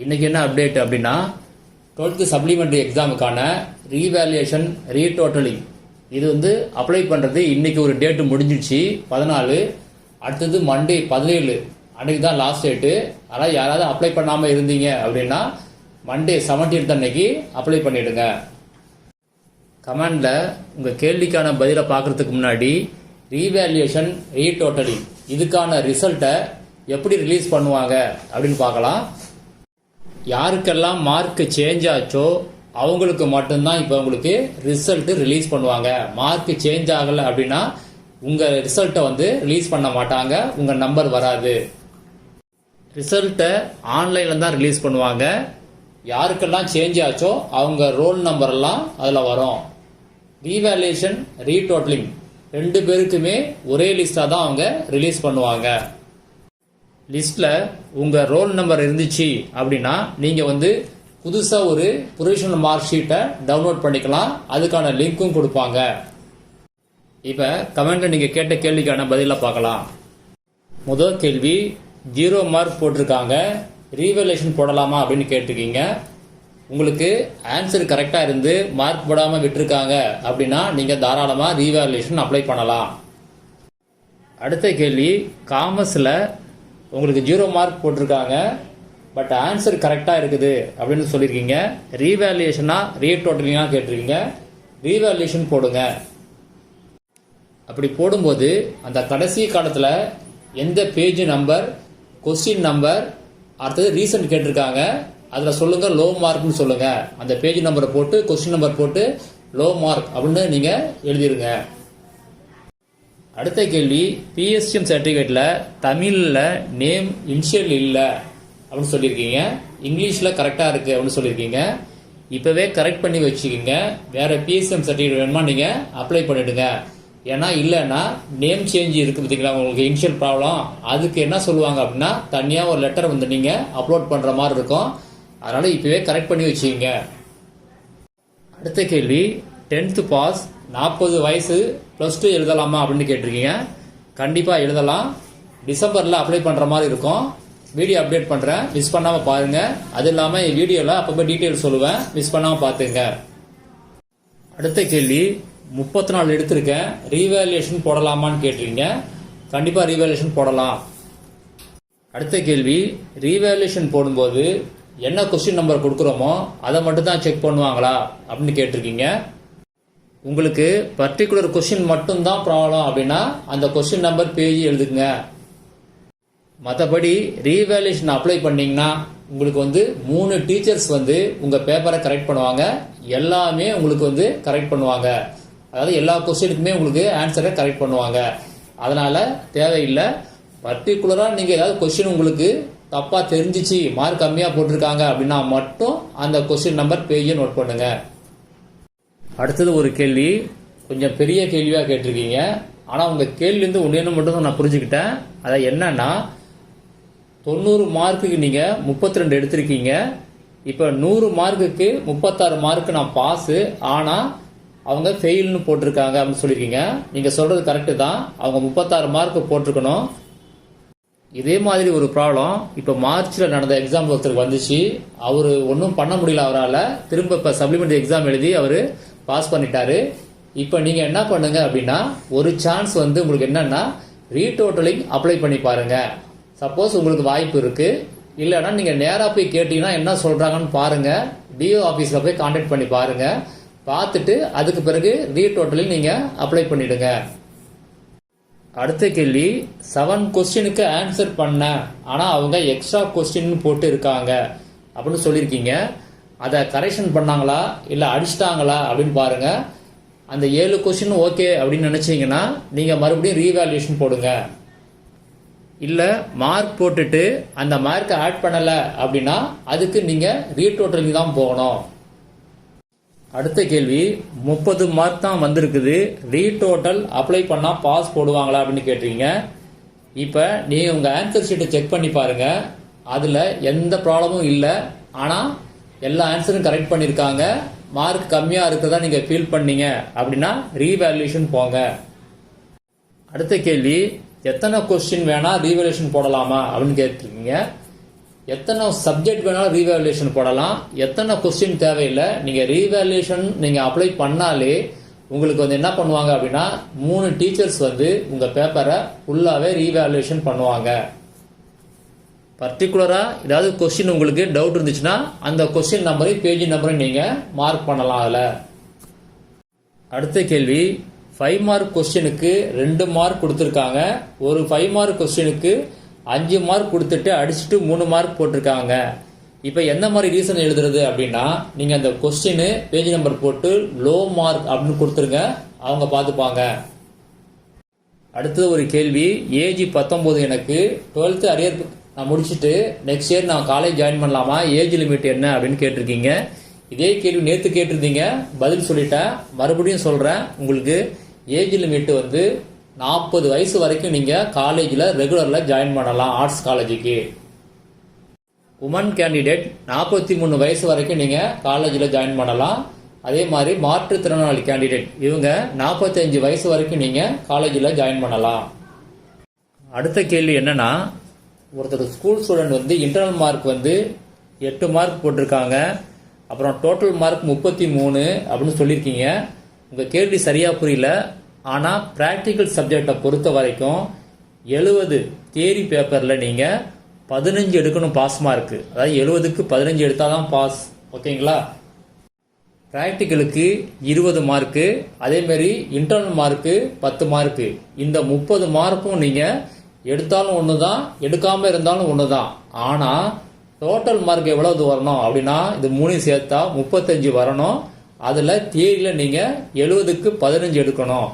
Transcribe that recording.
இன்னைக்கு என்ன அப்டேட் அப்படின்னா 12th சப்ளிமெண்டரி எக்ஸாமுக்கான ரீவேல்யூஷன் ரீடோட்டலிங் இது அப்ளை பண்ணுறது இன்னைக்கு ஒரு டேட்டு முடிஞ்சிடுச்சு 14. அடுத்தது மண்டே 17 அன்னைக்கு தான் லாஸ்ட் டேட்டு. ஆனால் யாராவது அப்ளை பண்ணாமல் இருந்தீங்க அப்படின்னா மண்டே 17th அன்னைக்கு அப்ளை பண்ணிடுங்க. கமெண்டில் உங்கள் கேள்விக்கான பதிலை பார்க்குறதுக்கு முன்னாடி ரீவேல்யூஷன் ரீடோட்டலிங் இதுக்கான ரிசல்ட்டை எப்படி ரிலீஸ் பண்ணுவாங்க அப்படின்னு பார்க்கலாம். யாருக்கெல்லாம் மார்க் சேஞ்ச் ஆச்சோ அவங்களுக்கு மட்டும்தான் இப்போ உங்களுக்கு ரிசல்ட் ரிலீஸ் பண்ணுவாங்க. மார்க் சேஞ்ச் ஆகலை அப்படின்னா உங்கள் ரிசல்ட்டை ரிலீஸ் பண்ண மாட்டாங்க, உங்கள் நம்பர் வராது. ரிசல்ட்டை ஆன்லைனில் தான் ரிலீஸ் பண்ணுவாங்க. யாருக்கெல்லாம் சேஞ்ச் ஆச்சோ அவங்க ரோல் நம்பர்லாம் அதில் வரும். ரீவேல்யூஷன் ரீடோட்டலிங் 2 பேருக்குமே ஒரே லிஸ்டாக தான் அவங்க ரிலீஸ் பண்ணுவாங்க. லிஸ்ட்டில் உங்கள் ரோல் நம்பர் இருந்துச்சு அப்படின்னா நீங்கள் புதுசாக ஒரு ப்ரொவிஷனல் மார்க் ஷீட்டை டவுன்லோட் பண்ணிக்கலாம். அதுக்கான லிங்க்கும் கொடுப்பாங்க. இப்போ கமெண்ட்டில் நீங்கள் கேட்ட கேள்விக்கான பதிலாக பார்க்கலாம். முதல் கேள்வி 0 மார்க் போட்டிருக்காங்க, ரீவேல்யூஷன் போடலாமா அப்படின்னு கேட்டிருக்கீங்க. உங்களுக்கு ஆன்சர் கரெக்டாக இருந்து மார்க் போடாமல் விட்டுருக்காங்க அப்படின்னா நீங்கள் தாராளமாக ரீவேல்யூஷன் அப்ளை பண்ணலாம். அடுத்த கேள்வி காமர்ஸில் உங்களுக்கு 0 மார்க் போட்டிருக்காங்க, பட் ஆன்சர் கரெக்டாக இருக்குது அப்படின்னு சொல்லியிருக்கீங்க. ரீவேல்யூஷனா ரீடோட்டலிங்காக கேட்டிருக்கீங்க. ரீவேல்யூஷன் போடுங்க. அப்படி போடும்போது அந்த கடைசி காலத்தில் எந்த பேஜ் நம்பர், கொஸ்டின் நம்பர், அடுத்தது ரீசன்ட் கேட்டிருக்காங்க, அதில் சொல்லுங்கள் லோ மார்க்னு சொல்லுங்கள். அந்த பேஜ் நம்பரை போட்டு கொஸ்டின் நம்பர் போட்டு லோ மார்க் அப்படின்னு நீங்கள் எழுதிருங்க. அடுத்த கேள்வி பிஎஸ்டிஎம் சர்டிஃபிகேட்டில் தமிழில் நேம் இனிஷியல் இல்லை அப்படின்னு சொல்லியிருக்கீங்க. இங்கிலீஷில் கரெக்டாக இருக்குது அப்படின்னு சொல்லியிருக்கீங்க. இப்போவே கரெக்ட் பண்ணி வச்சுக்கிங்க. வேறு பிஎஸ்டிஎம் சர்டிஃபிகேட் வேணுமா நீங்கள் அப்ளை பண்ணிவிடுங்க. ஏன்னா இல்லைன்னா நேம் சேஞ்ச் இருக்குது பார்த்தீங்களா, உங்களுக்கு இனிஷியல் ப்ராப்ளம், அதுக்கு என்ன சொல்லுவாங்க அப்படின்னா தனியாக ஒரு லெட்டர் நீங்கள் அப்லோட் பண்ணுற மாதிரி இருக்கும். அதனால் இப்போவே கரெக்ட் பண்ணி வச்சுக்கிங்க. அடுத்த கேள்வி 10th பாஸ் 40 வயசு +2 எழுதலாமா அப்படின்னு கேட்டிருக்கீங்க. கண்டிப்பாக எழுதலாம். டிசம்பரில் அப்ளை பண்ணுற மாதிரி இருக்கும். வீடியோ அப்டேட் பண்ணுறேன், மிஸ் பண்ணாமல் பாருங்கள். அது இல்லாமல் என் வீடியோவில் அப்பப்போ டீட்டெயில் சொல்லுவேன், மிஸ் பண்ணாமல் பார்த்துங்க. அடுத்த கேள்வி 34 எடுத்திருக்கேன், ரீவேல்யூஷன் போடலாமான்னு கேட்டிருக்கீங்க. கண்டிப்பாக ரீவேல்யூஷன் போடலாம். அடுத்த கேள்வி ரீவேல்யூஷன் போடும்போது என்ன கொஸ்டின் நம்பர் கொடுக்குறோமோ அதை மட்டும் தான் செக் பண்ணுவாங்களா அப்படின்னு கேட்டிருக்கீங்க. உங்களுக்கு பர்டிகுலர் கொஸ்டின் மட்டும்தான் ப்ராப்ளம் அப்படின்னா அந்த கொஸ்டின் நம்பர் பேஜ் எழுதுங்க. மற்றபடி ரீவேல்யூஷன் அப்ளை பண்ணிங்கன்னா உங்களுக்கு 3 டீச்சர்ஸ் உங்கள் பேப்பரை கரெக்ட் பண்ணுவாங்க. எல்லாமே உங்களுக்கு கரெக்ட் பண்ணுவாங்க. அதாவது எல்லா கொஸ்டினுக்குமே உங்களுக்கு ஆன்சரை கரெக்ட் பண்ணுவாங்க. அதனால் தேவையில்லை. பர்டிகுலராக நீங்கள் ஏதாவது கொஸ்டின் உங்களுக்கு தப்பாக தெரிஞ்சிச்சு, மார்க் கம்மியாக போட்டிருக்காங்க அப்படின்னா மட்டும் அந்த கொஸ்டின் நம்பர் பேஜை நோட் பண்ணுங்க. அடுத்தது ஒரு கேள்வி கொஞ்சம் பெரிய கேள்வியாக கேட்டிருக்கீங்க. ஆனால் உங்கள் கேள்விலேருந்து ஒன்று மட்டும் நான் புரிஞ்சுக்கிட்டேன். அதை என்னன்னா 90 மார்க்குக்கு நீங்கள் 32 எடுத்திருக்கீங்க. இப்போ 100 மார்க்குக்கு 36 மார்க்கு நான் பாஸு, ஆனால் அவங்க ஃபெயில்னு போட்டிருக்காங்க அப்படின்னு சொல்லியிருக்கீங்க. நீங்கள் சொல்கிறது கரெக்டு தான். அவங்க 36 மார்க்கு போட்டிருக்கணும். இதே மாதிரி ஒரு ப்ராப்ளம் இப்போ மார்ச்சில் நடந்த எக்ஸாம் ஒருத்தருக்கு வந்துச்சு. அவர் ஒன்றும் பண்ண முடியல. அவரால் திரும்ப இப்போ சப்ளிமெண்டரி எக்ஸாம் எழுதி அவர் பாஸ் பண்ணிட்டாரு. இப்போ நீங்கள் என்ன பண்ணுங்க அப்படின்னா ஒரு சான்ஸ் உங்களுக்கு என்னன்னா ரீடோட்டலிங் அப்ளை பண்ணி பாருங்க. சப்போஸ் உங்களுக்கு வாய்ப்பு இருக்கு, இல்லைன்னா நீங்கள் நேராக போய் கேட்டீங்கன்னா என்ன சொல்றாங்கன்னு பாருங்க. டிஓ ஆஃபீஸில் போய் கான்டாக்ட் பண்ணி பாருங்க. பார்த்துட்டு அதுக்கு பிறகு ரீடோட்டலிங் நீங்கள் அப்ளை பண்ணிடுங்க. அடுத்த கேள்வி 7 கொஸ்டினுக்கு ஆன்சர் பண்ண, ஆனால் அவங்க எக்ஸ்ட்ரா கொஸ்டின் போட்டு இருக்காங்க அப்படின்னு சொல்லியிருக்கீங்க. அதை கரெக்ஷன் பண்ணாங்களா இல்லை அடிச்சிட்டாங்களா அப்படின்னு பாருங்க. அந்த 7 கொஸ்டின் ஓகே அப்படின்னு நினைச்சீங்கன்னா நீங்கள் மறுபடியும் ரீவேல்யூஷன் போடுங்க. இல்லை மார்க் போட்டுட்டு அந்த மார்க்கை ஆட் பண்ணலை அப்படின்னா அதுக்கு நீங்கள் ரீடோட்டலிங் தான் போகணும். அடுத்த கேள்வி 30 மார்க் தான் வந்திருக்குது, ரீடோட்டல் அப்ளை பண்ணால் பாஸ் போடுவாங்களா அப்படின்னு கேட்டிருக்கீங்க. இப்போ நீங்கள் உங்கள் ஆன்சர் ஷீட்டை செக் பண்ணி பாருங்கள். அதில் எந்த ப்ராப்ளமும் இல்லை. ஆனால் எல்லா ஆன்சரும் கரெக்ட் பண்ணியிருக்காங்க. மார்க் கம்மியாக இருக்கிறதா நீங்கள் ஃபீல் பண்ணீங்க அப்படின்னா ரீவேல்யூஷன் போங்க. அடுத்த கேள்வி எத்தனை கொஸ்டின் வேணால் ரீவேல்யூஷன் போடலாமா அப்படின்னு கேட்டிருக்கீங்க. எத்தனை சப்ஜெக்ட் வேணாலும் ரீவேல்யூஷன் போடலாம், எத்தனை கொஸ்டின் தேவையில்லை. நீங்கள் ரீவேல்யூஷன் நீங்கள் அப்ளை பண்ணாலே உங்களுக்கு வந்து என்ன பண்ணுவாங்க அப்படின்னா 3 டீச்சர்ஸ் வந்து உங்கள் பேப்பரை ஃபுல்லாகவே ரீவேல்யூஷன் பண்ணுவாங்க. பர்டிகுலராக ஏதாவது கொஸ்டின் உங்களுக்கு டவுட் இருந்துச்சுன்னா அந்த கொஸ்டின் நம்பரையும் பேஜ் நம்பரையும் நீங்கள் மார்க் பண்ணலாம். அதில் அடுத்த கேள்வி, 5 மார்க் கொஸ்டினுக்கு 2 மார்க் கொடுத்துருக்காங்க. ஒரு 5 மார்க் கொஸ்டினுக்கு 5 மார்க் கொடுத்துட்டு அடிச்சுட்டு 3 மார்க் போட்டிருக்காங்க. இப்போ எந்த மாதிரி ரீசன் எழுதுறது அப்படின்னா, நீங்கள் அந்த கொஸ்டின் பேஜ் நம்பர் போட்டு லோ மார்க் அப்படின்னு கொடுத்துருங்க, அவங்க பார்த்துப்பாங்க. அடுத்தது ஒரு கேள்வி, ஏஜ் 19, எனக்கு 12th அரியர் நான் முடிச்சுட்டு நெக்ஸ்ட் இயர் நான் காலேஜ் ஜாயின் பண்ணலாமா, ஏஜ் லிமிட் என்ன அப்படின்னு கேட்டிருக்கீங்க. இதே கேள்வி நேற்று கேட்டிருந்தீங்க, பதில் சொல்லிட்டேன், மறுபடியும் சொல்கிறேன். உங்களுக்கு ஏஜ் லிமிட் வந்து 40 வயசு வரைக்கும் நீங்கள் காலேஜில் ரெகுலரில் ஜாயின் பண்ணலாம். ஆர்ட்ஸ் காலேஜுக்கு உமன் கேண்டிடேட் 43 வயசு வரைக்கும் நீங்கள் காலேஜில் ஜாயின் பண்ணலாம். அதே மாதிரி மாற்றுத்திறனாளி கேண்டிடேட் இவங்க 45 வயசு வரைக்கும் நீங்கள் காலேஜில் ஜாயின் பண்ணலாம். அடுத்த கேள்வி என்னன்னா, ஒருத்தர் ஸ்கூல் ஸ்டூடெண்ட் வந்து இன்டர்னல் மார்க் வந்து 8 மார்க் போட்டிருக்காங்க, அப்புறம் டோட்டல் மார்க் 33 அப்படின்னு சொல்லியிருக்கீங்க. உங்கள் கேள்வி சரியாக புரியல. ஆனால் ப்ராக்டிக்கல் சப்ஜெக்டை பொறுத்த வரைக்கும் 70 தியரி பேப்பரில் நீங்கள் 15 எடுக்கணும் பாஸ் மார்க்கு. அதாவது 70க்கு 15 எடுத்தால் தான் பாஸ். ஓகேங்களா? ப்ராக்டிக்கலுக்கு 20 மார்க்கு, அதேமாரி இன்டர்னல் மார்க்கு 10 மார்க்கு. இந்த 30 மார்க்கும் நீங்கள் எடுத்தாலும் ஒன்று தான், எடுக்காமல் இருந்தாலும் ஒன்று தான். ஆனால் டோட்டல் மார்க் எவ்வளவு வரணும் அப்படின்னா இது 3 சேர்த்தா 35 வரணும். அதில் தியரியில் நீங்கள் 70க்கு 15 எடுக்கணும்.